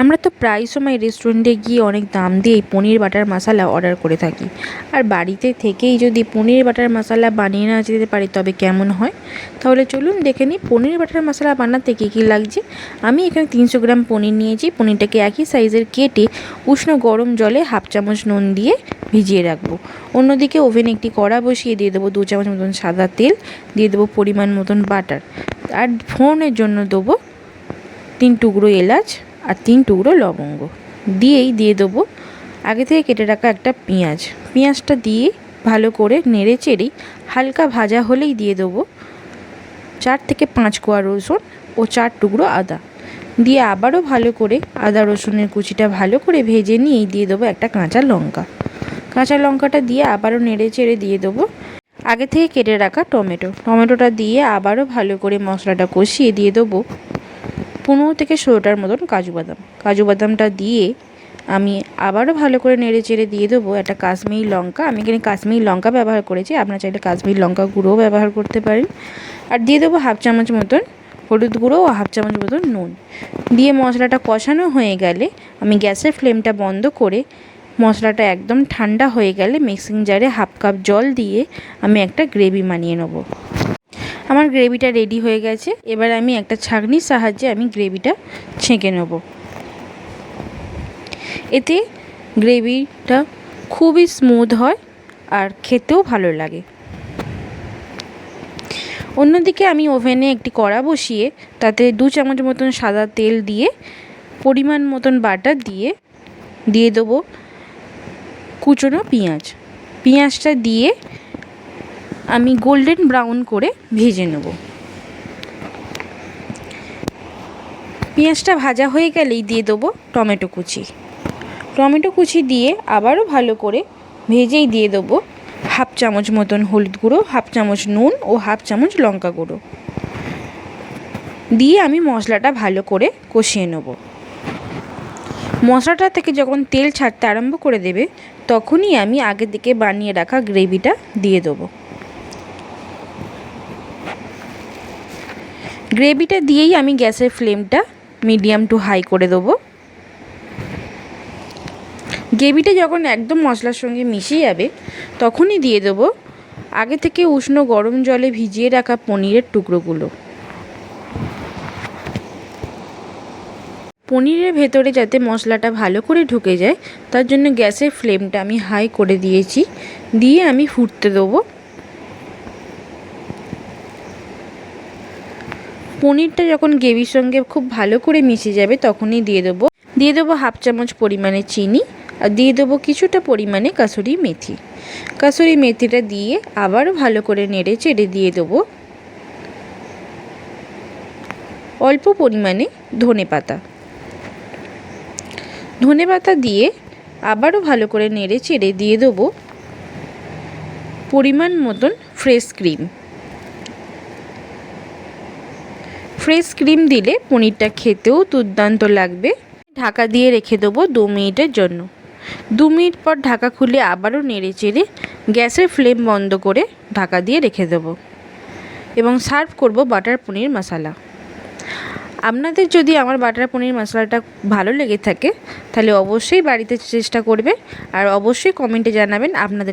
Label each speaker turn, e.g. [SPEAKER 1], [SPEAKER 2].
[SPEAKER 1] আমরা তো প্রায় সময় রেস্টুরেন্টে গিয়ে অনেক দাম দিয়ে পনির বাটার মশলা অর্ডার করে থাকি। আর বাড়িতে থেকেই যদি পনির বাটার মশলা বানিয়ে না যেতে পারি তবে কেমন হয়? তাহলে চলুন দেখে নিই পনির বাটার মশলা বানাতে কী কী লাগছে। আমি এখানে 300 গ্রাম পনির নিয়েছি। পনিরটাকে একই সাইজের কেটে উষ্ণ গরম জলে হাফ চামচ নুন দিয়ে ভিজিয়ে রাখবো। অন্যদিকে ওভেনে একটি কড়া বসিয়ে দিয়ে দেবো 2 চামচ মতন সাদা তেল, দিয়ে দেবো পরিমাণ মতন বাটার, আর ফোড়নের জন্য দেবো 3 টুকরো এলাচ আর 3 টুকরো লবঙ্গ। দিয়েই দিয়ে দেবো আগে থেকে কেটে রাখা একটা পেঁয়াজ। পেঁয়াজটা দিয়ে ভালো করে নেড়ে চেড়েই হালকা ভাজা হলেই দিয়ে দেবো 4 থেকে 5 কোয়া রসুন ও 4 টুকরো আদা। দিয়ে আবারও ভালো করে আদা রসুনের কুচিটা ভালো করে ভেজে নিয়েই দিয়ে দেবো একটা কাঁচা লঙ্কা। কাঁচা লঙ্কাটা দিয়ে আবারও নেড়ে চেড়ে দিয়ে দেবো আগে থেকে কেটে রাখা টমেটোটা দিয়ে আবারও ভালো করে মশলাটা কষিয়ে দিয়ে দেবো 15 থেকে 16টার মতন কাজু বাদামটা দিয়ে আমি আবারও ভালো করে নেড়ে চেড়ে দিয়ে দেবো একটা কাশ্মীরি লঙ্কা। আমি এখানে কাশ্মীরি লঙ্কা ব্যবহার করেছি, আপনারা চাইলে কাশ্মীরি লঙ্কা গুঁড়োও ব্যবহার করতে পারেন। আর দিয়ে দেবো হাফ চামচ মতন হলুদ গুঁড়ো ও হাফ চামচ মতন নুন। দিয়ে মশলাটা কষানো হয়ে গেলে আমি গ্যাসের ফ্লেমটা বন্ধ করে মশলাটা একদম ঠান্ডা হয়ে গেলে মিক্সিং জারে হাফ কাপ জল দিয়ে আমি একটা গ্রেভি বানিয়ে নেব। আমার গ্রেভিটা রেডি হয়ে গেছে। এবার আমি একটা ছাঁকনির সাহায্যে আমি গ্রেভিটা ছেঁকে নেব। এতে গ্রেভিটা খুবই স্মুথ হয় আর খেতেও ভালো লাগে। অন্যদিকে আমি ওভেনে একটি কড়া বসিয়ে তাতে 2 চামচ মতন সাদা তেল দিয়ে পরিমাণ মতন বাটার দিয়ে দেবো কুচনো পেঁয়াজটা দিয়ে আমি গোল্ডেন ব্রাউন করে ভেজে নেব। পেঁয়াজটা ভাজা হয়ে গেলেই দিয়ে দেবো টমেটো কুচি দিয়ে আবারও ভালো করে ভেজেই দিয়ে দেবো হাফ চামচ মতন হলুদ গুঁড়ো, হাফ চামচ নুন ও হাফ চামচ লঙ্কা গুঁড়ো। দিয়ে আমি মশলাটা ভালো করে কষিয়ে নেব। মশলাটা থেকে যখন তেল ছাড়তে আরম্ভ করে দেবে তখনই আমি আগে থেকে বানিয়ে রাখা গ্রেভিটা দিয়ে দেবো। গ্রেভিটা দিয়েই আমি গ্যাসের ফ্লেমটা মিডিয়াম টু হাই করে দেবো। গ্রেভিটা যখন একদম মশলার সঙ্গে মিশে যাবে তখনই দিয়ে দেবো আগে থেকে উষ্ণ গরম জলে ভিজিয়ে রাখা পনিরের টুকরোগুলো। পনিরের ভেতরে যাতে মশলাটা ভালো করে ঢুকে যায় তার জন্য গ্যাসের ফ্লেমটা আমি হাই করে দিয়েছি। দিয়ে আমি ফুটতে দেবো। পনিরটা যখন গ্রেভির সঙ্গে খুব ভালো করে মিশে যাবে তখনই দিয়ে দেবো হাফ চামচ পরিমাণে চিনি, আর দিয়ে দেবো কিছুটা পরিমাণে কাসুরি মেথিটা দিয়ে আবারও ভালো করে নেড়ে চেড়ে দিয়ে দেবো অল্প পরিমাণে ধনে পাতা দিয়ে আবারও ভালো করে নেড়ে চেড়ে দিয়ে দেবো পরিমাণ মতন ফ্রেশ ক্রিম দিলে পনিরটা খেতেও দুর্দান্ত লাগবে। ঢাকা দিয়ে রেখে দেবো 2 মিনিটের জন্য। 2 মিনিট পর ঢাকা খুলে আবারও নেড়ে চেড়ে গ্যাসের ফ্লেম বন্ধ করে ঢাকা দিয়ে রেখে দেবো এবং সার্ভ করব বাটার পনির মশলা। আপনাদের যদি আমার বাটার পনির মশলাটা ভালো লেগে থাকে তাহলে অবশ্যই বাড়িতে চেষ্টা করবে আর অবশ্যই কমেন্টে জানাবেন আপনাদের